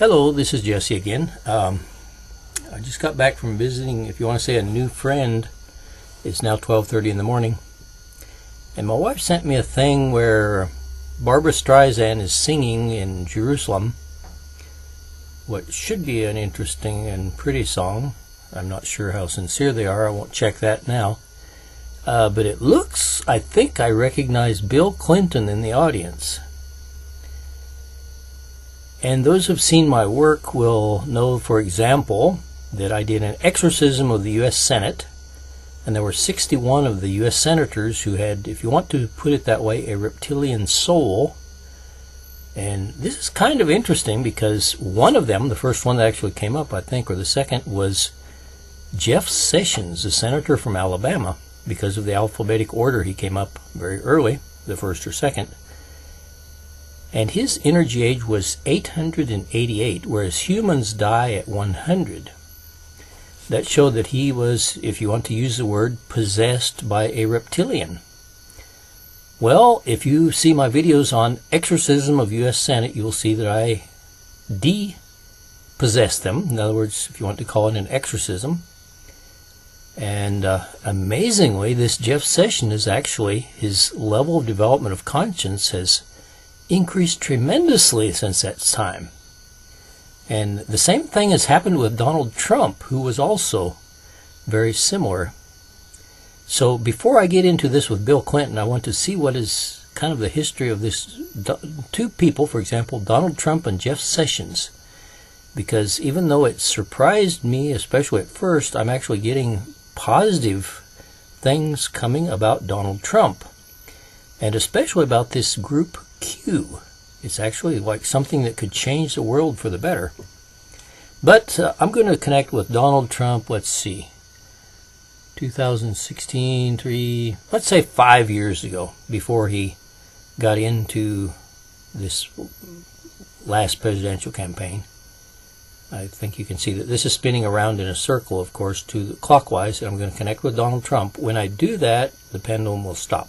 Hello, this is Jesse again. I just got back from visiting, if you want to say, a new friend. It's now 12:30 in the morning. And my wife sent me a thing where Barbara Streisand is singing in Jerusalem what should be an interesting and pretty song. I'm not sure how sincere they are. I won't check that now. But it looks, I think I recognize Bill Clinton in the audience. And those who've seen my work will know, for example, that I did an exorcism of the U.S. Senate, and there were 61 of the U.S. senators who had, if you want to put it that way, a reptilian soul. And this is kind of interesting because one of them, the first one that actually came up, I think, or the second, was Jeff Sessions, the senator from Alabama. Because of the alphabetic order, he came up very early, the first or second. And his energy age was 888, whereas humans die at 100. That showed that he was, if you want to use the word, possessed by a reptilian. Well, if you see my videos on exorcism of U.S. Senate, you'll see that I de-possess them. In other words, if you want to call it an exorcism. And amazingly, this Jeff Sessions is actually, his level of development of conscience has increased tremendously since that time. And the same thing has happened with Donald Trump, who was also very similar. So before I get into this with Bill Clinton, I want to see what is kind of the history of this two people, for example, Donald Trump and Jeff Sessions. Because even though it surprised me, especially at first, I'm actually getting positive things coming about Donald Trump. And especially about this group Q. It's actually like something that could change the world for the better. But I'm going to connect with Donald Trump, let's see, 2016, let's say 5 years ago, before he got into this last presidential campaign. I think you can see that this is spinning around in a circle, of course, to the clockwise, and I'm going to connect with Donald Trump. When I do that, the pendulum will stop.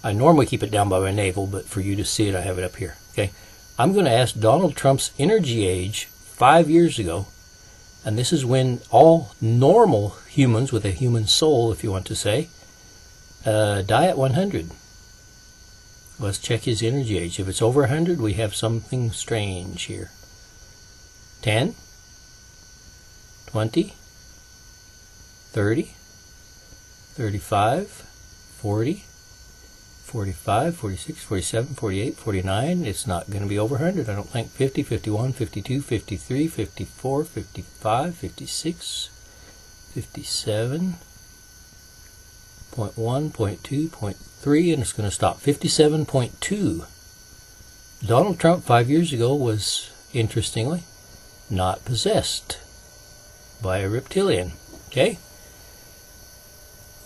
I normally keep it down by my navel, but for you to see it, I have it up here. Okay, I'm going to ask Donald Trump's energy age 5 years ago, and this is when all normal humans with a human soul, if you want to say, die at 100. Let's check his energy age. If it's over 100, we have something strange here. 10, 20, 30, 35, 40, 45, 46, 47, 48, 49. It's not going to be over 100, I don't think. 50, 51, 52, 53, 54, 55, 56, 57, 0.1, 0.2, 0.3, and it's going to stop. 57.2. Donald Trump 5 years ago was, interestingly, not possessed by a reptilian. Okay?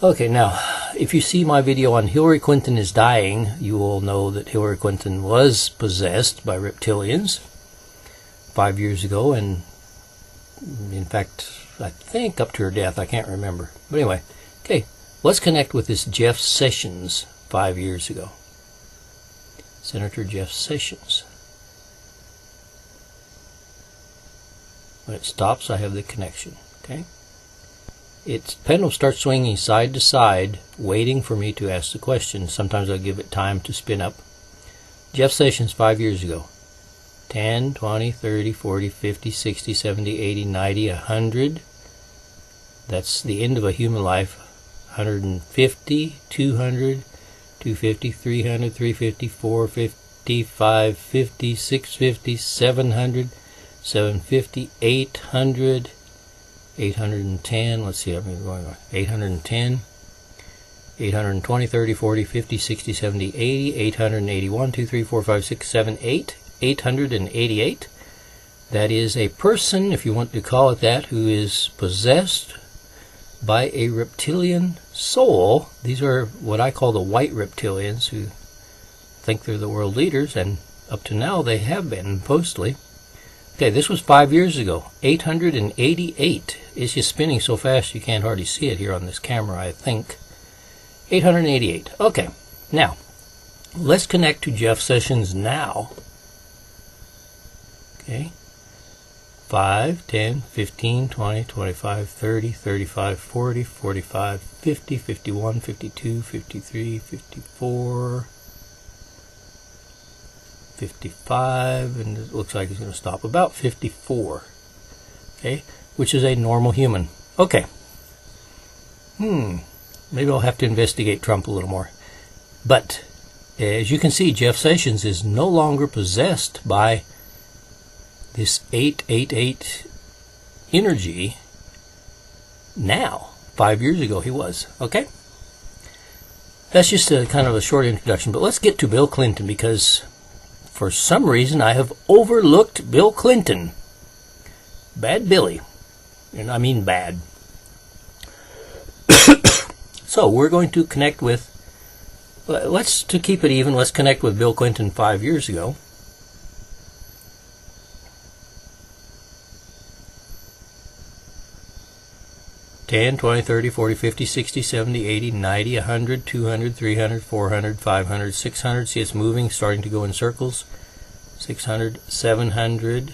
Okay, now, if you see my video on Hillary Clinton is dying, you will know that Hillary Clinton was possessed by reptilians 5 years ago, and in fact, I think up to her death, I can't remember. But anyway, okay, let's connect with this Jeff Sessions 5 years ago. Senator Jeff Sessions. When it stops, I have the connection. Okay? Its pendulum starts swinging side to side, waiting for me to ask the question. Sometimes I'll give it time to spin up. Jeff Sessions 5 years ago. 10, 20, 30, 40, 50, 60, 70, 80, 90, 100. That's the end of a human life. 150, 200, 250, 300, 350, 450, 550, 650, 700, 750, 800, 810, let's see, I'm going on. 810, 820, 30, 40, 50, 60, 70, 80, 881, 2, 3, 4, 5, 6, 7, 8, 888. That is a person, if you want to call it that, who is possessed by a reptilian soul. These are what I call the white reptilians, who think they're the world leaders, and up to now they have been, mostly. Okay, this was 5 years ago. 888. It's just spinning so fast you can't hardly see it here on this camera, I think. 888. Okay, now, let's connect to Jeff Sessions now. Okay, 5, 10, 15, 20, 25, 30, 35, 40, 45, 50, 51, 52, 53, 54, 55, and it looks like it's going to stop about 54. Okay, which is a normal human. Okay. Maybe I'll have to investigate Trump a little more. But as you can see, Jeff Sessions is no longer possessed by this 888 energy now. 5 years ago he was. Okay? That's just a kind of a short introduction. But let's get to Bill Clinton, because for some reason I have overlooked Bill Clinton. Bad Billy. And I mean bad. So we're going to connect with, to keep it even, let's connect with Bill Clinton 5 years ago. $10, $20, $30, $40, $50, $60, $70, $80, $90, $100, $200, $300, $400, $500, $600. See, it's moving, starting to go in circles. $600, $700,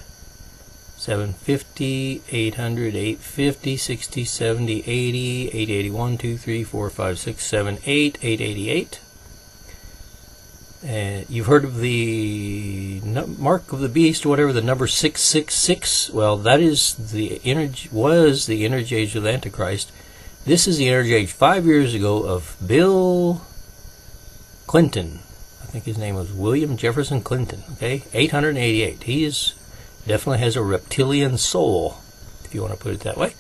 $750, $800, $850, $60, $70, $80, $880, $1, $2, $3, $4, $5, $6, $7, $8, $888. You've heard of the mark of the beast, or whatever, the number 666. Well, that is the energy, was the energy age of the Antichrist. This is the energy age 5 years ago of Bill Clinton. I think his name was William Jefferson Clinton. Okay, 888. He definitely has a reptilian soul, if you want to put it that way.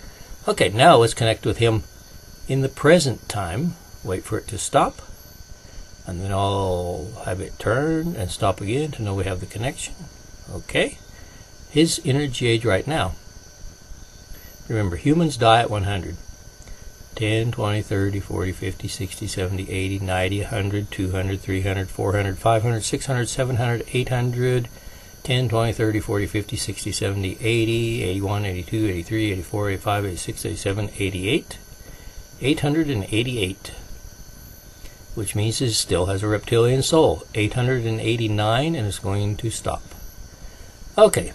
Okay, now let's connect with him in the present time. Wait for it to stop. And then I'll have it turn and stop again to know we have the connection. Okay. His energy age right now. Remember, humans die at 100. 10, 20, 30, 40, 50, 60, 70, 80, 90, 100, 200, 300, 400, 500, 600, 700, 800, 10, 20, 30, 40, 50, 60, 70, 80, 81, 82, 83, 84, 85, 86, 87, 88. 888. Which means it still has a reptilian soul. 889, and it's going to stop. Okay.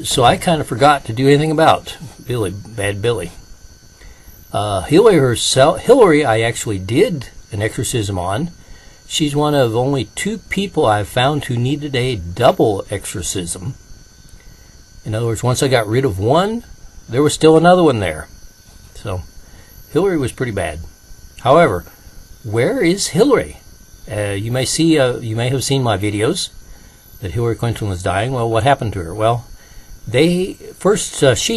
So I kind of forgot to do anything about Billy, Bad Billy. Hillary, I actually did an exorcism on. She's one of only 2 people I've found who needed a double exorcism. In other words, once I got rid of one, there was still another one there. So, Hillary was pretty bad. However, where is Hillary? You may have seen my videos that Hillary Clinton was dying. Well, what happened to her? Well, she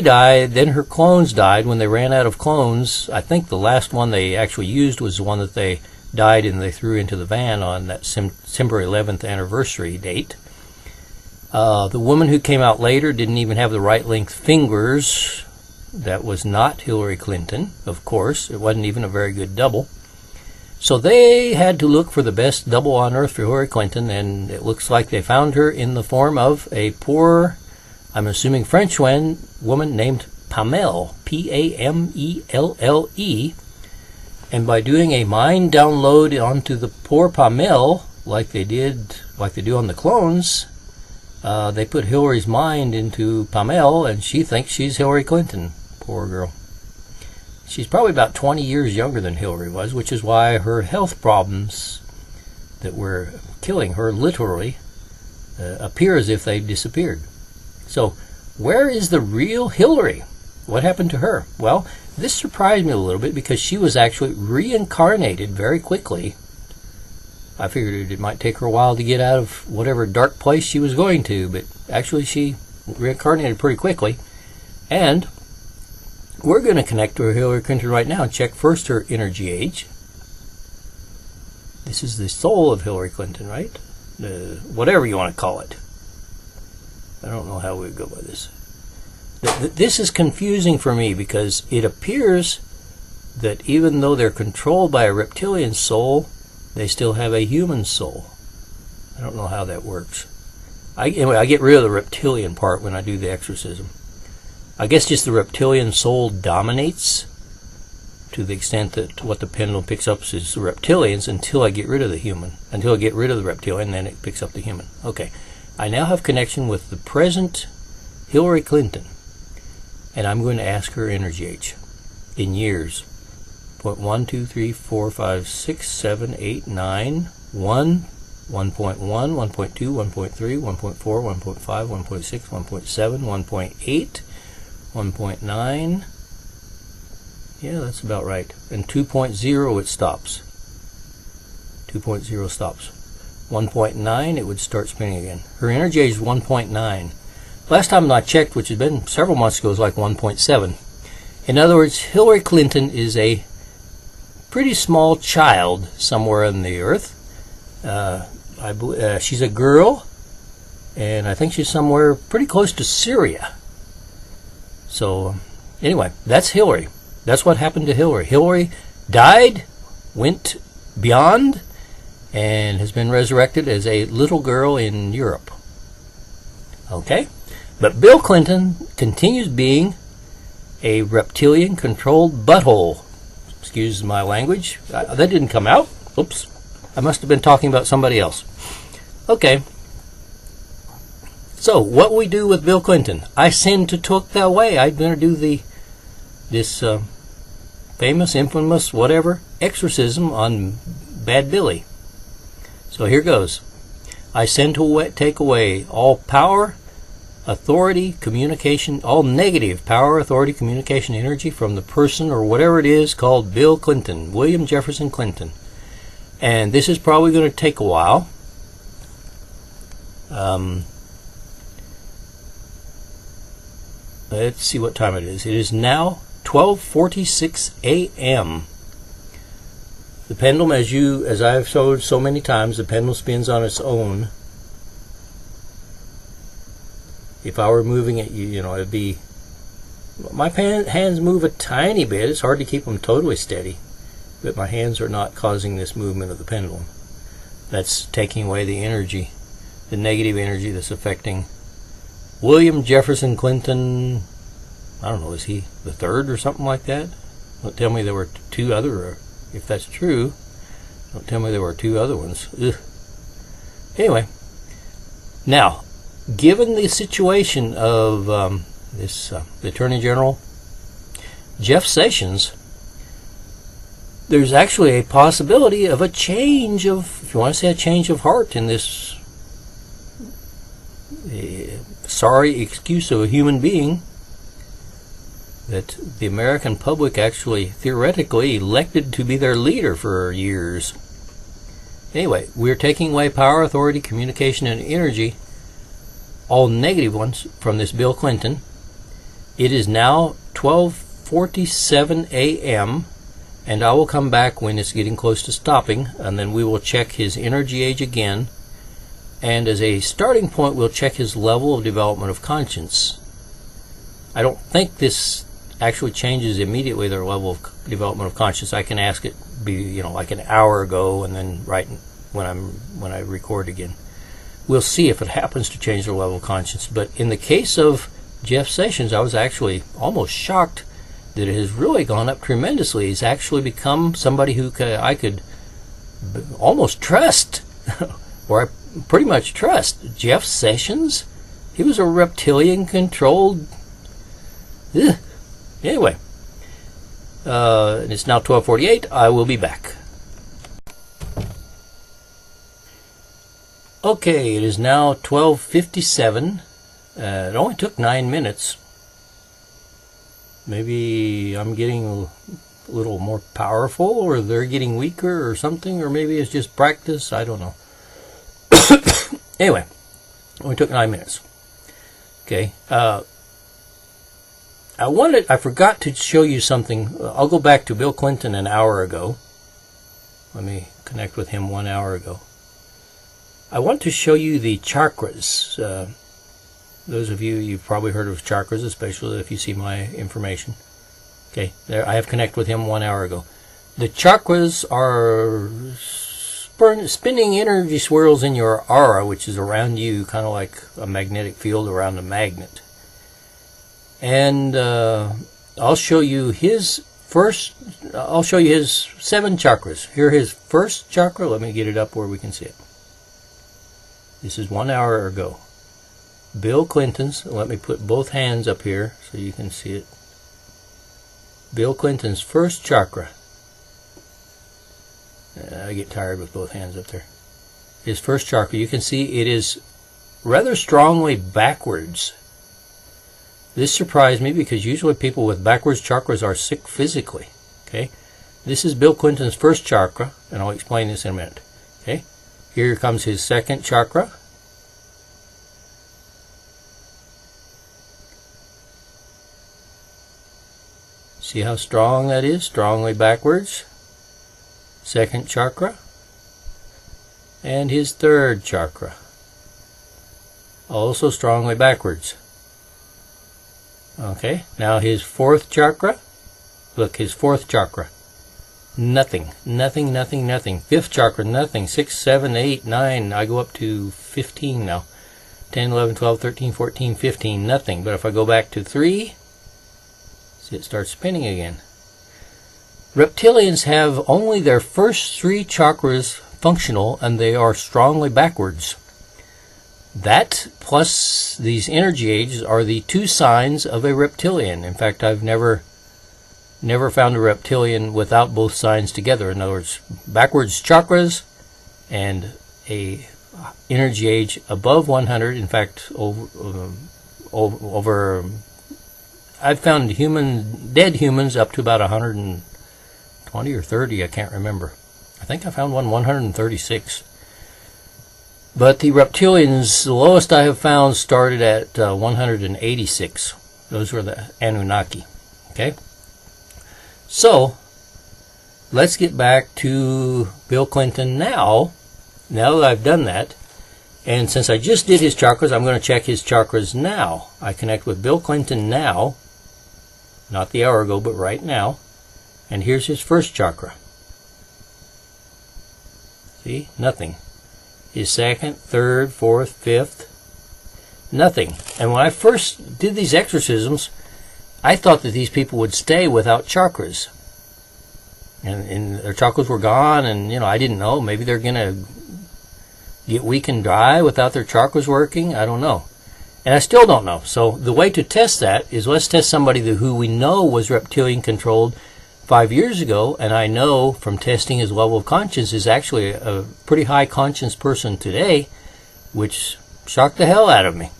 died, then her clones died. When they ran out of clones, I think the last one they actually used was the one that they died and they threw into the van on that September 11th anniversary date. The woman who came out later didn't even have the right length fingers. That was not Hillary Clinton, of course. It wasn't even a very good double. So they had to look for the best double on earth for Hillary Clinton, and it looks like they found her in the form of a poor, I'm assuming French woman named Pamelle, P-A-M-E-L-L-E. And by doing a mind download onto the poor Pamelle, like they do on the clones, they put Hillary's mind into Pamelle, and she thinks she's Hillary Clinton. Poor girl. She's probably about 20 years younger than Hillary was, which is why her health problems that were killing her literally appear as if they've disappeared. So, where is the real Hillary? What happened to her? Well, this surprised me a little bit because she was actually reincarnated very quickly. I figured it might take her a while to get out of whatever dark place she was going to, but actually she reincarnated pretty quickly. And we're going to connect to Hillary Clinton right now and check first her energy age. This is the soul of Hillary Clinton, right? Whatever you want to call it. I don't know how we go by this. This is confusing for me because it appears that even though they're controlled by a reptilian soul, they still have a human soul. I don't know how that works. Anyway, I get rid of the reptilian part when I do the exorcism. I guess just the reptilian soul dominates to the extent that what the pendulum picks up is the reptilians until I get rid of the human. Until I get rid of the reptilian, then it picks up the human. Okay. I now have connection with the present Hillary Clinton. And I'm going to ask her energy age in years. 1, 2, 3, 4, 5, 6, 7, 8, 9, 1, 1.1, 1.2, 1.3, 1.4, 1.5, 1.6, 1.7, 1.8, 1.9. Yeah, that's about right. And 2.0 it stops. 2.0 stops. 1.9 it would start spinning again. Her energy age is 1.9. Last time I checked, which has been several months ago, was like 1.7. In other words, Hillary Clinton is a pretty small child somewhere on the earth. She's a girl, and I think she's somewhere pretty close to Syria. So, anyway, that's Hillary. That's what happened to Hillary. Hillary died, went beyond, and has been resurrected as a little girl in Europe. Okay? But Bill Clinton continues being a reptilian-controlled butthole. Excuse my language. That didn't come out. Oops. I must have been talking about somebody else. Okay. So, what we do with Bill Clinton? I send to talk that way. I'm going to do this famous, infamous, whatever, exorcism on Bad Billy. So here goes. I send to take away all power, authority, communication, all negative power, authority, communication, energy from the person or whatever it is called Bill Clinton, William Jefferson Clinton. And this is probably going to take a while. Let's see what time it is. It is now 12:46 a.m. The pendulum, as I've showed so many times, the pendulum spins on its own. If I were moving it, it'd be... My hands move a tiny bit. It's hard to keep them totally steady. But my hands are not causing this movement of the pendulum. That's taking away the energy, the negative energy that's affecting William Jefferson Clinton. I don't know, is he the third or something like that? Don't tell me there were two other... If that's true, don't tell me there were two other ones. Ugh. Anyway, now, given the situation of the Attorney General, Jeff Sessions, there's actually a possibility of a change of, if you want to say a change of heart in this sorry excuse of a human being, that the American public actually theoretically elected to be their leader for years. Anyway, we're taking away power, authority, communication, and energy, all negative ones, from this Bill Clinton. It is now 12:47 a.m., and I will come back when it's getting close to stopping, and then we will check his energy age again, and as a starting point, we'll check his level of development of conscience. I don't think this actually changes immediately their level of development of conscience. I can ask it be like an hour ago, and then right when I record again, we'll see if it happens to change their level of conscience. But in the case of Jeff Sessions, I was actually almost shocked that it has really gone up tremendously. He's actually become somebody who I could almost trust, or I pretty much trust. Jeff Sessions, he was a reptilian-controlled... Anyway, and it's now 12:48. I will be back. Okay, it is now 12:57. It only took 9 minutes. Maybe I'm getting a little more powerful, or they're getting weaker or something, or maybe it's just practice. I don't know. Anyway, only took 9 minutes. Okay. I forgot to show you something. I'll go back to Bill Clinton an hour ago. Let me connect with him 1 hour ago. I want to show you the chakras. Those of you've probably heard of chakras, especially if you see my information. Okay, there I have connected with him 1 hour ago. The chakras are spinning energy swirls in your aura, which is around you, kind of like a magnetic field around a magnet. And I'll show you his 7 chakras. Here his first chakra. Let me get it up where we can see it. This is 1 hour ago. Bill Clinton's, let me put both hands up here so you can see it. Bill Clinton's first chakra. I get tired with both hands up there. His first chakra, you can see it is rather strongly backwards. This surprised me because usually people with backwards chakras are sick physically. Okay, this is Bill Clinton's first chakra, and I'll explain this in a minute. Okay, here comes his second chakra. See how strong that is? Strongly backwards. Second chakra. And his third chakra. Also strongly backwards. Okay, now his fourth chakra. Look, his fourth chakra. Nothing, nothing, nothing, nothing. Fifth chakra, nothing. 6, 7, 8, 9. I go up to 15 now. 10, 11, 12, 13, 14, 15. Nothing. But if I go back to 3, see, it starts spinning again. Reptilians have only their first 3 chakras functional, and they are strongly backwards. That plus these energy ages are the 2 signs of a reptilian. In fact, I've never found a reptilian without both signs together. In other words, backwards chakras and a energy age above 100. In fact, over I've found dead humans up to about 120 or 30. I can't remember. I think I found one 136. But the reptilians, the lowest I have found, started at 186. Those were the Anunnaki. Okay? So, let's get back to Bill Clinton now that I've done that. And since I just did his chakras, I'm going to check his chakras now. I connect with Bill Clinton now, not the hour ago, but right now. And here's his first chakra. See? Nothing. His second, third, fourth, fifth, nothing. And when I first did these exorcisms, I thought that these people would stay without chakras. And their chakras were gone, and I didn't know. Maybe they're going to get weak and dry without their chakras working. I don't know. And I still don't know. So the way to test that is let's test somebody who we know was reptilian controlled 5 years ago, and I know from testing his level of conscience is actually a pretty high conscience person today, which shocked the hell out of me.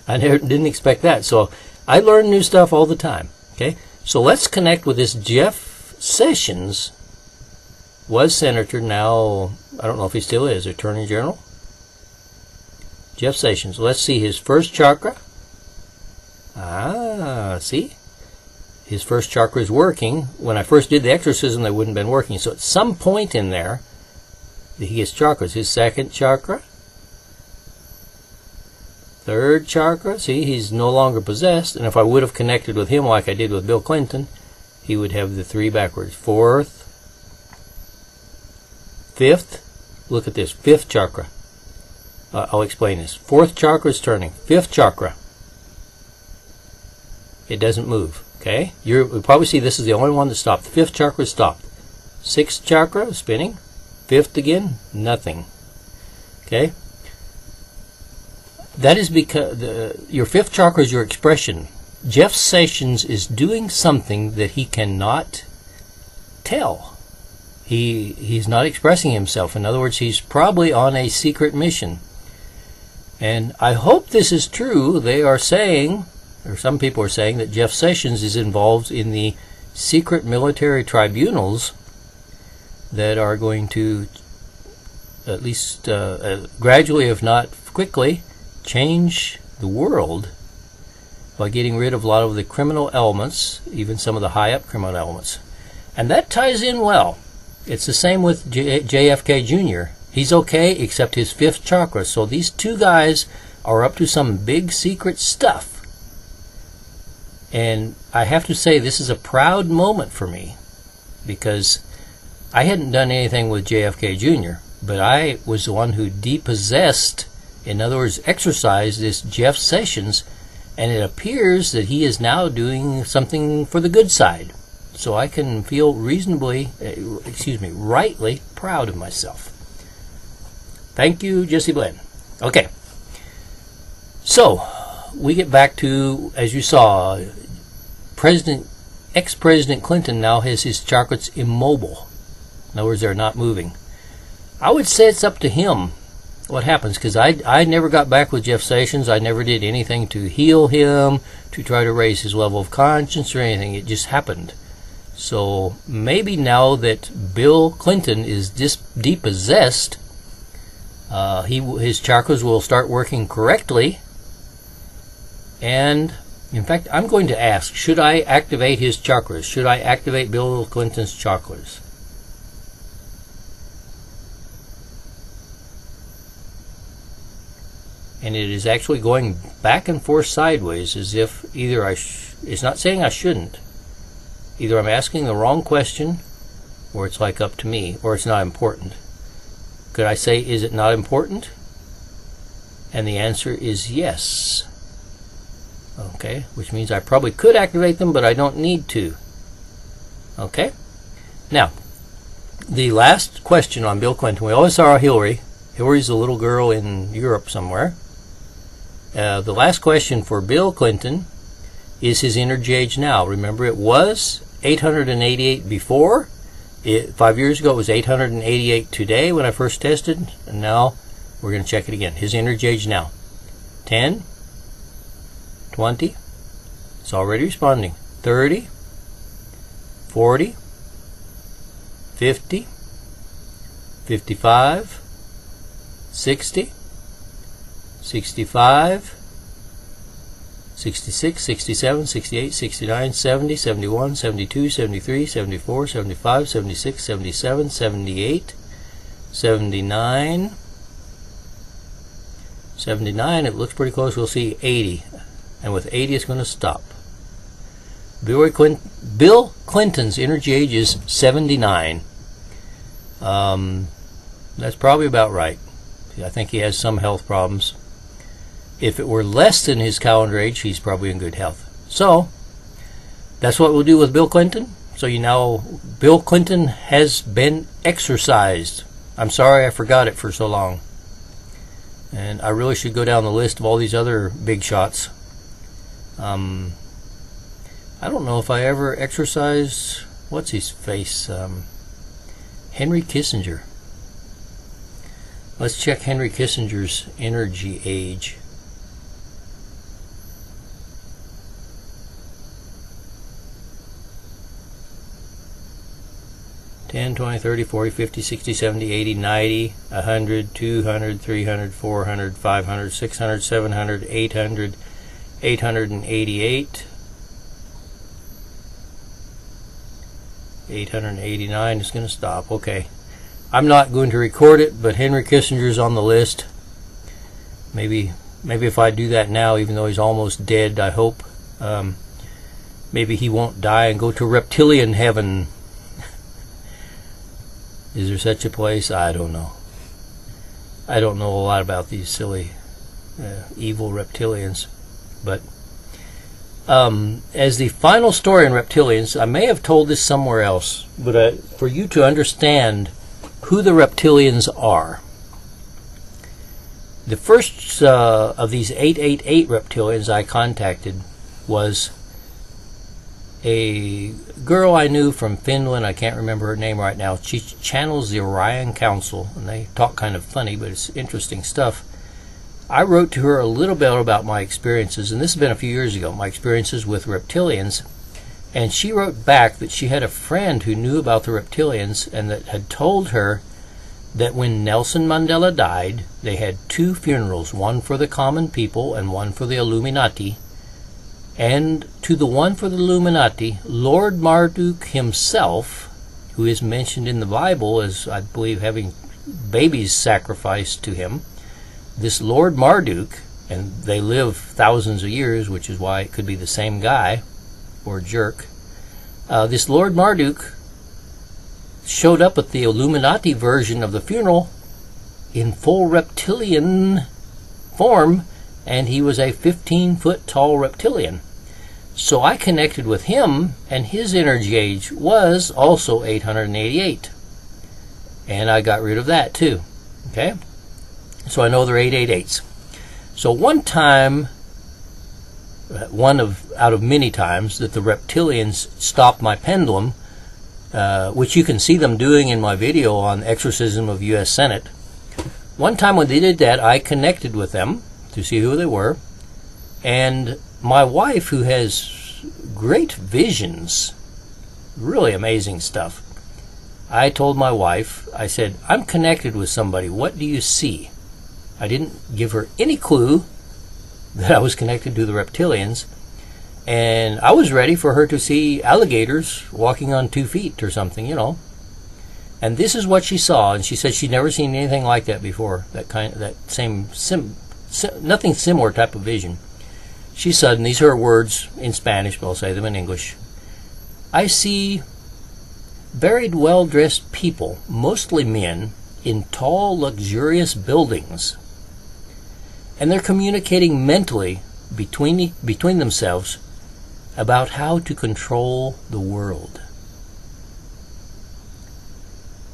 I didn't expect that. So I learn new stuff all the time. Okay, so let's connect with this Jeff Sessions. Was senator, now I don't know if he still is, Attorney General. Jeff Sessions. Let's see his first chakra. See? His first chakra is working. When I first did the exorcism, they wouldn't have been working. So at some point in there, he gets chakras. His second chakra. Third chakra. See, he's no longer possessed. And if I would have connected with him like I did with Bill Clinton, he would have the 3 backwards. Fourth. Fifth. Look at this. Fifth chakra. I'll explain this. Fourth chakra is turning. Fifth chakra. It doesn't move. Okay, you'll probably see this is the only one that stopped. The fifth chakra stopped. Sixth chakra spinning. Fifth again, nothing. Okay, that is because your fifth chakra is your expression. Jeff Sessions is doing something that he cannot tell. He's not expressing himself. In other words, he's probably on a secret mission. And I hope this is true. They are saying, or some people are saying, that Jeff Sessions is involved in the secret military tribunals that are going to, at least gradually, if not quickly, change the world by getting rid of a lot of the criminal elements, even some of the high-up criminal elements. And that ties in well. It's the same with JFK Jr. He's okay, except his fifth chakra. So these two guys are up to some big secret stuff. And I have to say, this is a proud moment for me, because I hadn't done anything with JFK Jr., but I was the one who depossessed, in other words, exorcised this Jeff Sessions, and it appears that he is now doing something for the good side. So I can feel rightly proud of myself. Thank you, Jesse Blenn. Okay. So, we get back to, as you saw, ex-President Clinton now has his chakras immobile. In other words, they're not moving. I would say it's up to him what happens, because I never got back with Jeff Sessions. I never did anything to heal him, to try to raise his level of conscience or anything. It just happened. So maybe now that Bill Clinton is depossessed, his chakras will start working correctly. And in fact, I'm going to ask, should I activate his chakras? Should I activate Bill Clinton's chakras? And it is actually going back and forth sideways, as if either it's not saying I shouldn't. Either I'm asking the wrong question, or it's like up to me, or it's not important. Could I say, is it not important? And the answer is yes. Okay, which means I probably could activate them, but I don't need to. Okay? Now, the last question on Bill Clinton. We always saw Hillary. Hillary's a little girl in Europe somewhere. The last question for Bill Clinton is his energy age now. Remember, it was 888 before. 5 years ago, it was 888 today when I first tested. And now we're going to check it again. His energy age now. 10, 20, it's already responding. 30, 40, 50, 55, 60, 65, 66, 67, 68, 69, 70, 71, 72, 73, 74, 75, 76, 77, 78, 79, 79, it looks pretty close. We'll see 80. And with 80, it's going to stop. Bill Clinton's energy age is 79. That's probably about right. I think he has some health problems. If it were less than his calendar age, he's probably in good health. So, that's what we'll do with Bill Clinton. So you know, Bill Clinton has been exorcised. I'm sorry I forgot it for so long. And I really should go down the list of all these other big shots. I don't know if I ever exorcised, what's his face? Henry Kissinger. Let's check Henry Kissinger's energy age. 10, 20, 30, 40, 50, 60, 70, 80, 90, 100, 200, 300, 400, 500, 600, 700, 800, 888, 889 is going to stop. Okay. I'm not going to record it, but Henry Kissinger's on the list. Maybe if I do that now, even though he's almost dead, I hope, maybe he won't die and go to reptilian heaven. Is there such a place? I don't know. I don't know a lot about these silly, evil reptilians. But as the final story in Reptilians, I may have told this somewhere else, but for you to understand who the Reptilians are. The first of these 888 Reptilians I contacted was a girl I knew from Finland. I can't remember her name right now. She channels the Orion Council, and they talk kind of funny, but it's interesting stuff. I wrote to her a little bit about my experiences, and this has been a few years ago, my experiences with reptilians, and she wrote back that she had a friend who knew about the reptilians and that had told her that when Nelson Mandela died, they had two funerals, one for the common people and one for the Illuminati. And to the one for the Illuminati, Lord Marduk himself, who is mentioned in the Bible as, I believe, having babies sacrificed to him, this Lord Marduk, and they live thousands of years, which is why it could be the same guy, or jerk, this Lord Marduk showed up at the Illuminati version of the funeral in full reptilian form, and he was a 15-foot tall reptilian. So I connected with him, and his energy age was also 888. And I got rid of that too. Okay? So I know they're 888s. So one time, out of many times that the reptilians stopped my pendulum, which you can see them doing in my video on Exorcism of U.S. Senate. One time when they did that, I connected with them to see who they were, and my wife, who has great visions, really amazing stuff, I told my wife, I said, I'm connected with somebody. What do you see? I didn't give her any clue that I was connected to the reptilians, and I was ready for her to see alligators walking on 2 feet or something, you know. And this is what she saw, and she said she'd never seen anything like that before. Nothing similar type of vision. She said, and these are her words in Spanish, but I'll say them in English. I see very well-dressed people, mostly men, in tall, luxurious buildings. And they're communicating mentally between themselves about how to control the world.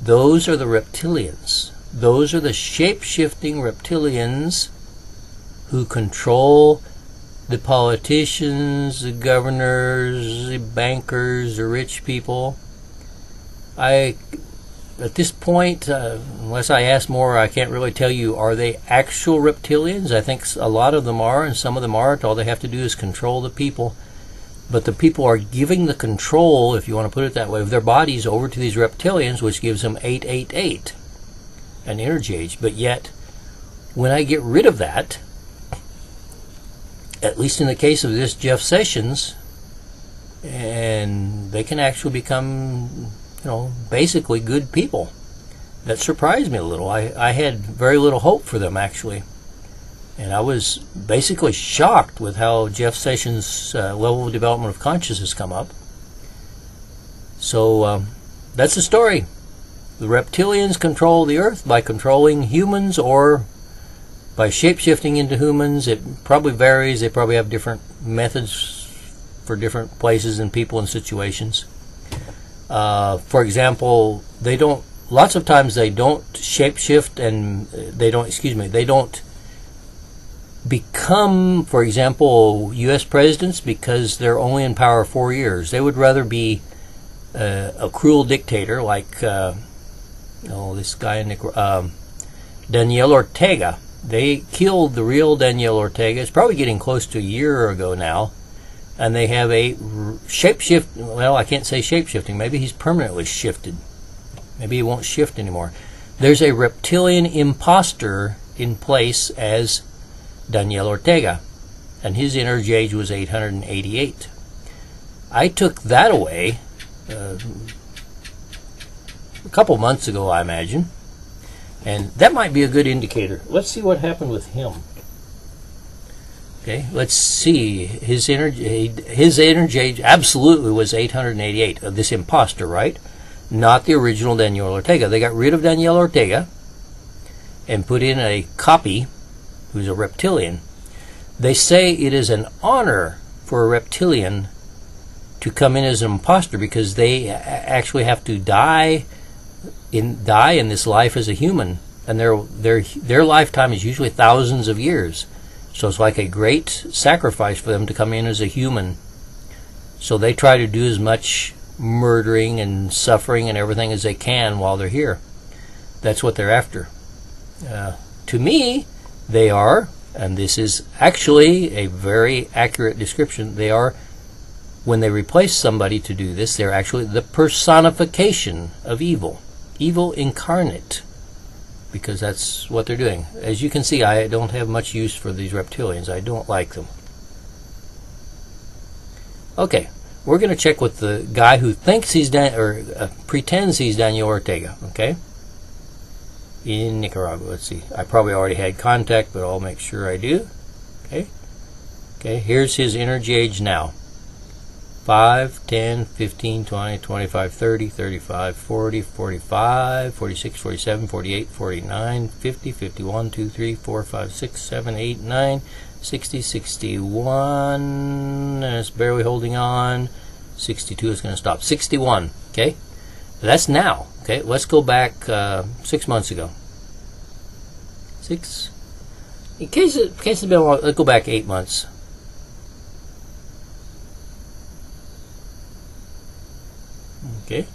Those are the reptilians. Those are the shape-shifting reptilians who control the politicians, the governors, the bankers, the rich people. At this point, unless I ask more, I can't really tell you, are they actual reptilians? I think a lot of them are, and some of them aren't. All they have to do is control the people. But the people are giving the control, if you want to put it that way, of their bodies over to these reptilians, which gives them 888, an energy age. But yet, when I get rid of that, at least in the case of this Jeff Sessions, and they can actually become, basically good people. That surprised me a little. I had very little hope for them, actually. And I was basically shocked with how Jeff Sessions' level of development of consciousness come up. So that's the story. The reptilians control the earth by controlling humans or by shape-shifting into humans. It probably varies. They probably have different methods for different places and people and situations. For example, lots of times they don't shape-shift and they don't become, for example, U.S. presidents because they're only in power 4 years. They would rather be a cruel dictator like this guy in Daniel Ortega. They killed the real Daniel Ortega. It's probably getting close to a year ago now. And they have a shapeshift. Well, I can't say shapeshifting. Maybe he's permanently shifted. Maybe he won't shift anymore. There's a reptilian imposter in place as Daniel Ortega, and his energy age was 888. I took that away a couple months ago, I imagine, and that might be a good indicator. Let's see what happened with him. Okay, let's see. His energy age absolutely was 888. This imposter, right? Not the original Daniel Ortega. They got rid of Daniel Ortega and put in a copy who's a reptilian. They say it is an honor for a reptilian to come in as an imposter because they actually have to die in this life as a human, and their lifetime is usually thousands of years. So it's like a great sacrifice for them to come in as a human. So they try to do as much murdering and suffering and everything as they can while they're here. That's what they're after. To me, they are, and this is actually a very accurate description, they are, when they replace somebody to do this, they're actually the personification of evil. Evil incarnate. Because that's what they're doing. As you can see, I don't have much use for these reptilians. I don't like them. Okay, we're going to check with the guy who thinks he's pretends he's Daniel Ortega. Okay, in Nicaragua. Let's see. I probably already had contact, but I'll make sure I do. Okay. Here's his energy age now. 5, 10, 15, 20, 25, 30, 35, 40, 45, 46, 47, 48, 49, 50, 51, 2, 3, 4, 5, 6, 7, 8, 9, 60, 61, and it's barely holding on. 62 is going to stop. 61, okay? That's now, okay? Let's go back 6 months ago. In case it's been long, let's go back 8 months. Okay.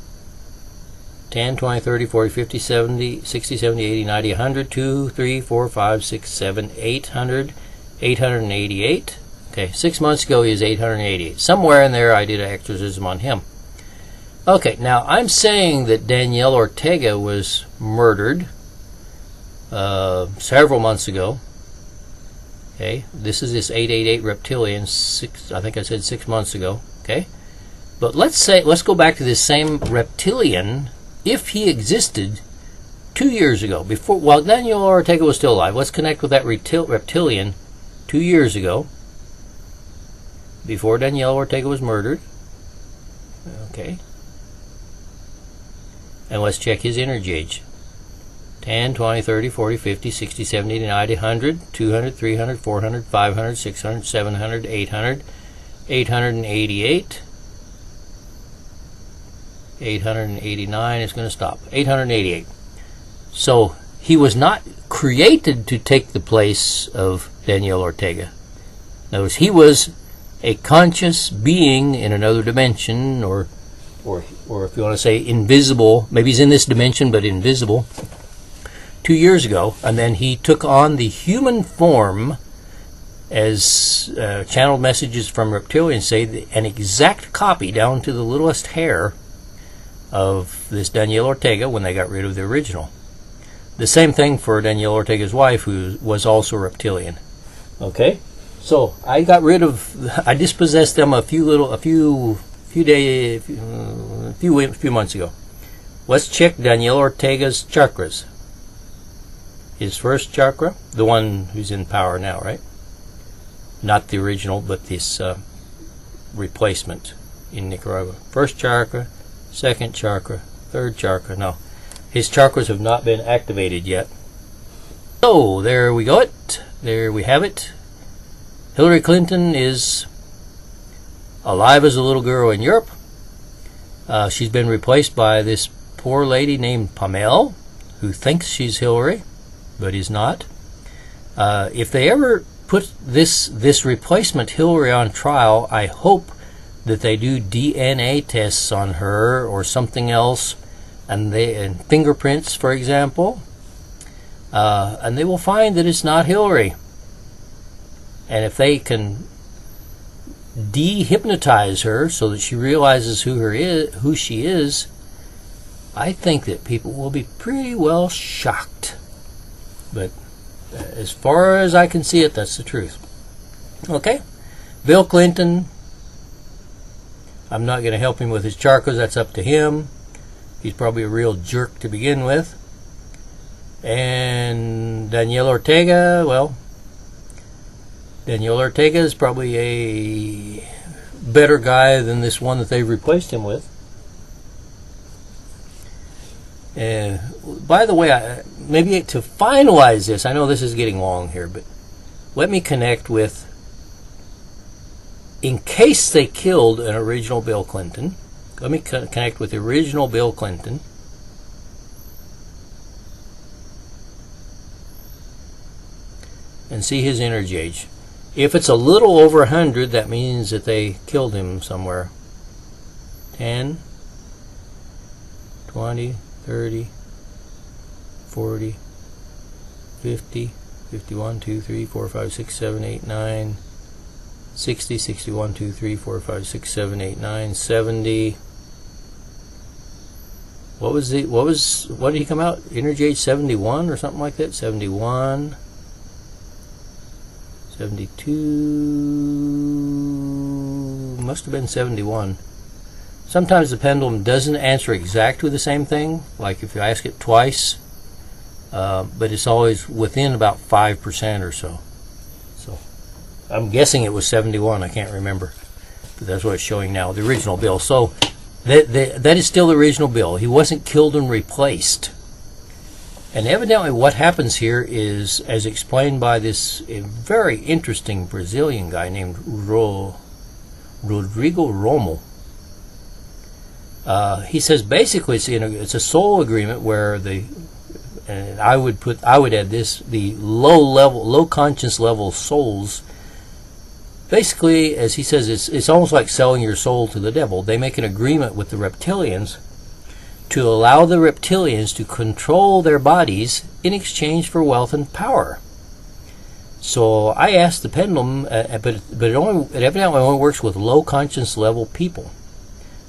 10, 20, 30, 40, 50, 70, 60, 70, 80, 90, 100, 2, 3, 4, 5, 6, 7, 800, 888. Okay, 6 months ago he was 888. Somewhere in there I did an exorcism on him. Okay, now I'm saying that Daniel Ortega was murdered several months ago. Okay, this is this 888 Reptilian. I think I said 6 months ago. Okay, but let's go back to this same Reptilian, if he existed 2 years ago, while Daniel Ortega was still alive. Let's connect with that Reptilian 2 years ago, before Daniel Ortega was murdered. Okay. And let's check his energy age. 10, 20, 30, 40, 50, 60, 70, 80, 90, 100, 200, 300, 400, 500, 600, 700, 800, 888, 889 is going to stop. 888. So he was not created to take the place of Daniel Ortega. Notice he was a conscious being in another dimension, or if you want to say invisible, maybe he's in this dimension but invisible, 2 years ago, and then he took on the human form, as channeled messages from Reptilian say, an exact copy down to the littlest hair of this Daniel Ortega when they got rid of the original. The same thing for Daniel Ortega's wife, who was also Reptilian. Okay, so I dispossessed them a few months ago. Let's check Daniel Ortega's chakras. His first chakra, the one who's in power now, right? Not the original, but this replacement in Nicaragua. First chakra, second chakra, third chakra. No, his chakras have not been activated yet. So there we go. There we have it. Hillary Clinton is alive as a little girl in Europe. She's been replaced by this poor lady named Pamelle, who thinks she's Hillary, but is not. If they ever put this replacement Hillary on trial, I hope that they do DNA tests on her or something else, and fingerprints, for example, and they will find that it's not Hillary. And if they can de-hypnotize her so that she realizes who she is, I think that people will be pretty well shocked. But as far as I can see it, that's the truth. Okay? Bill Clinton, I'm not going to help him with his chakras. That's up to him. He's probably a real jerk to begin with. And Daniel Ortega, well, Daniel Ortega is probably a better guy than this one that they've replaced him with. By the way, maybe to finalize this, I know this is getting long here, but let me connect with, in case they killed an original Bill Clinton, let me connect with the original Bill Clinton. And see his energy age. If it's a little over 100, that means that they killed him somewhere. 10, 20, 30, 40, 50, 51, 2, 3, 4, 5, 6, 7, 8, 9, 60, 61, 2, 3, 4, 5, 6, 7, 8, 9, 70. What did he come out? Energy age 71 or something like that? 71. 72, must have been 71. Sometimes the pendulum doesn't answer exactly the same thing, like if you ask it twice, but it's always within about 5% or so. So I'm guessing it was 71, I can't remember, but that's what it's showing now, the original Bill. So that is still the original Bill. He wasn't killed and replaced. And evidently what happens here is, as explained by this very interesting Brazilian guy named Rodrigo Romo, he says basically it's a soul agreement where the and I would add this: the low conscious level souls. Basically, as he says, it's almost like selling your soul to the devil. They make an agreement with the reptilians to allow the reptilians to control their bodies in exchange for wealth and power. So I asked the pendulum, but it evidently only works with low conscience level people.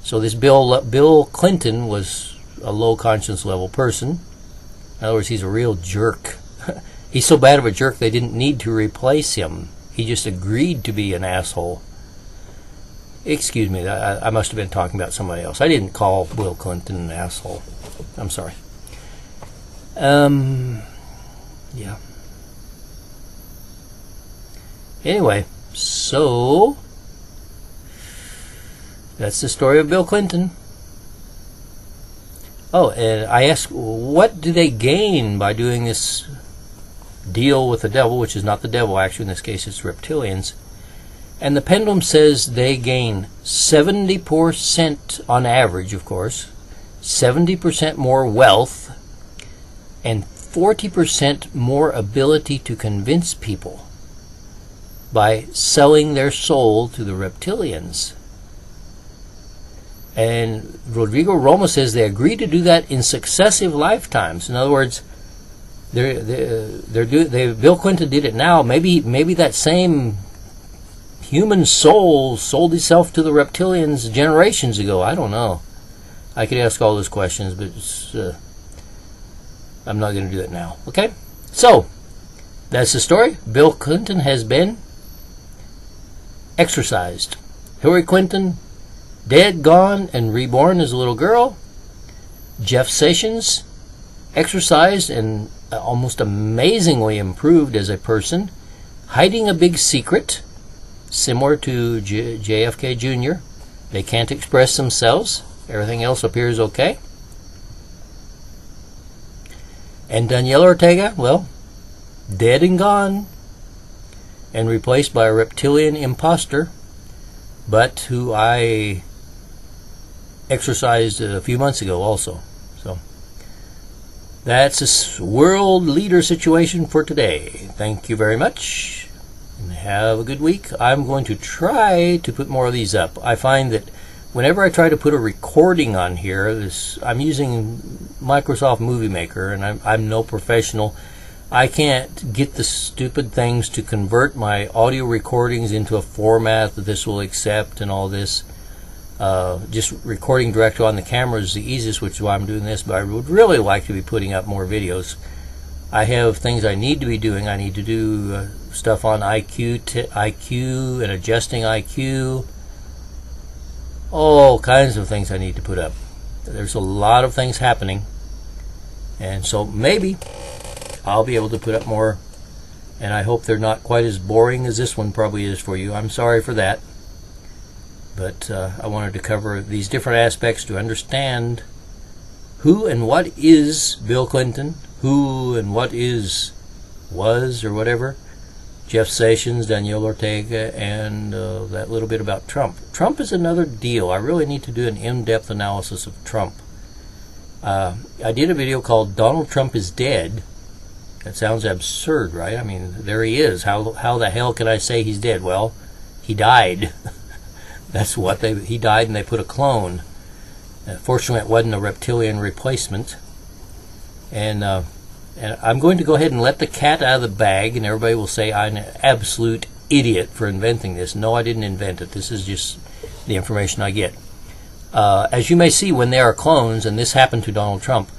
So this Bill Clinton was a low conscience level person. In other words, he's a real jerk. He's so bad of a jerk they didn't need to replace him. He just agreed to be an asshole. Excuse me, I must have been talking about somebody else. I didn't call Bill Clinton an asshole. I'm sorry. Yeah. Anyway, so that's the story of Bill Clinton. Oh, and I asked, what do they gain by doing this deal with the devil, which is not the devil, actually, in this case it's reptilians. And the pendulum says they gain 70% on average, of course, 70% more wealth, and 40% more ability to convince people by selling their soul to the reptilians. And Rodrigo Roma says they agreed to do that in successive lifetimes. In other words, Bill Clinton did it now. Maybe that same human soul sold itself to the reptilians generations ago. I don't know. I could ask all those questions, but I'm not going to do it now. Okay? So, that's the story. Bill Clinton has been exorcised. Hillary Clinton, dead, gone, and reborn as a little girl. Jeff Sessions, exorcised and almost amazingly improved as a person, hiding a big secret, similar to JFK Jr. They can't express themselves. Everything else appears okay. And Daniel Ortega, well, dead and gone, and replaced by a reptilian imposter, but who I exorcised a few months ago also. So that's a world leader situation for today. Thank you very much, and have a good week. I'm going to try to put more of these up. I find that whenever I try to put a recording on here, I'm using Microsoft Movie Maker, and I'm no professional. I can't get the stupid things to convert my audio recordings into a format that this will accept and all this. Just recording directly on the camera is the easiest, which is why I'm doing this, but I would really like to be putting up more videos. I have things I need to be doing. I need to do stuff on IQ and adjusting IQ. All kinds of things I need to put up. There's a lot of things happening, and so maybe I'll be able to put up more, and I hope they're not quite as boring as this one probably is for you. I'm sorry for that, but I wanted to cover these different aspects to understand who and what is Bill Clinton, who and what was or whatever, Jeff Sessions, Daniel Ortega, and that little bit about Trump. Trump is another deal. I really need to do an in-depth analysis of Trump. I did a video called Donald Trump is Dead. That sounds absurd, right? I mean, there he is. How the hell can I say he's dead? Well, he died. That's what he died, and they put a clone. Fortunately, it wasn't a reptilian replacement. And I'm going to go ahead and let the cat out of the bag, and everybody will say I'm an absolute idiot for inventing this. No, I didn't invent it. This is just the information I get. As you may see, when they are clones, and this happened to Donald Trump,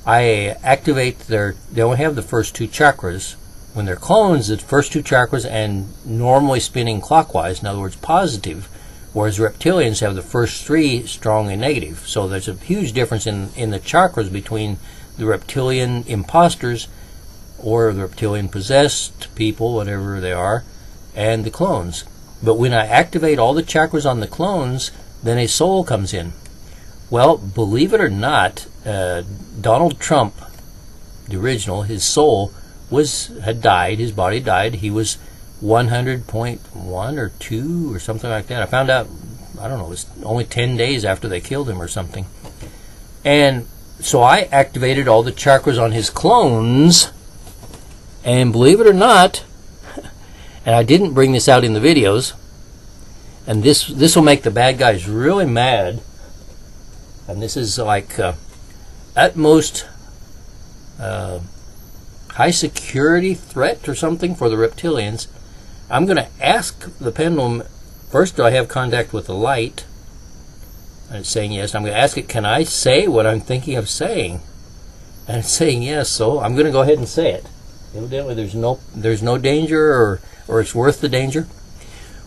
I activate they only have the first two chakras. When they're clones, the first two chakras and normally spinning clockwise, in other words, positive, whereas reptilians have the first three strongly negative. So there's a huge difference in the chakras between the reptilian imposters or the reptilian possessed people, whatever they are, and the clones. But when I activate all the chakras on the clones, then a soul comes in. Well, believe it or not, Donald Trump, the original, his soul had died, his body died. He was 100.1 or 2 or something like that. I found out, I don't know, it was only 10 days after they killed him or something. And So I activated all the chakras on his clones, and believe it or not, and I didn't bring this out in the videos, and this will make the bad guys really mad, and this is like utmost high security threat or something for the reptilians. I'm going to ask the pendulum, first, do I have contact with the light? And it's saying yes. I'm going to ask it, can I say what I'm thinking of saying? And it's saying yes, so I'm going to go ahead and say it. Evidently there's no danger, or it's worth the danger.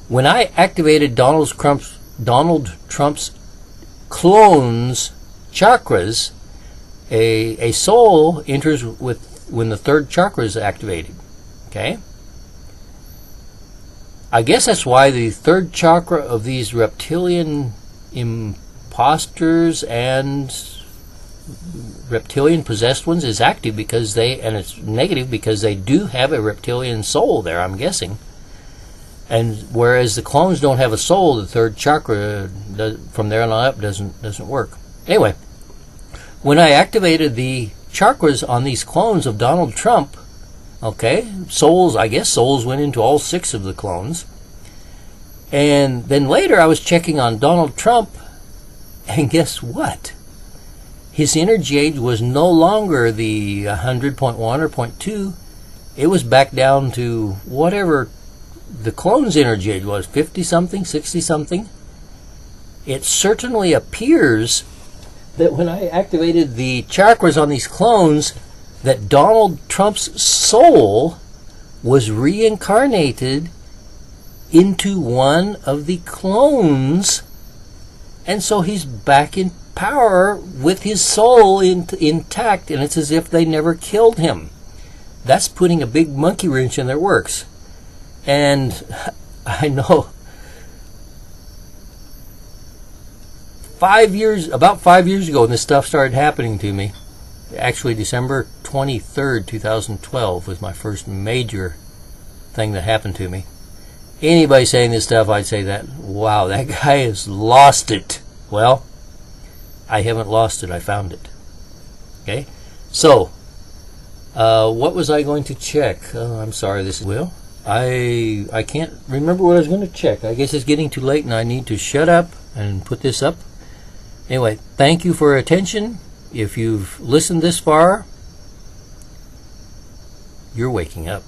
When I activated Donald Trump's clones chakras, a soul enters when the third chakra is activated. Okay? I guess that's why the third chakra of these reptilian imposters and reptilian possessed ones is active, because and it's negative because they do have a reptilian soul there, I'm guessing. And whereas the clones don't have a soul, the third chakra from there on up doesn't work. Anyway, when I activated the chakras on these clones of Donald Trump, okay, souls went into all 6 of the clones. And then later I was checking on Donald Trump, and guess what? His energy age was no longer the 100.1 or 0.2. It was back down to whatever the clone's energy age was, 50-something, 60-something. It certainly appears that when I activated the chakras on these clones, that Donald Trump's soul was reincarnated into one of the clones, and so he's back in power with his soul intact, and it's as if they never killed him. That's putting a big monkey wrench in their works. And I know about 5 years ago when this stuff started happening to me, actually December 23rd, 2012 was my first major thing that happened to me. Anybody saying this stuff, I'd say that, wow, that guy has lost it. Well, I haven't lost it, I found it. Okay? So, what was I going to check? I'm sorry, I can't remember what I was going to check. I guess it's getting too late and I need to shut up and put this up. Anyway, thank you for your attention. If you've listened this far, you're waking up.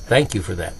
Thank you for that.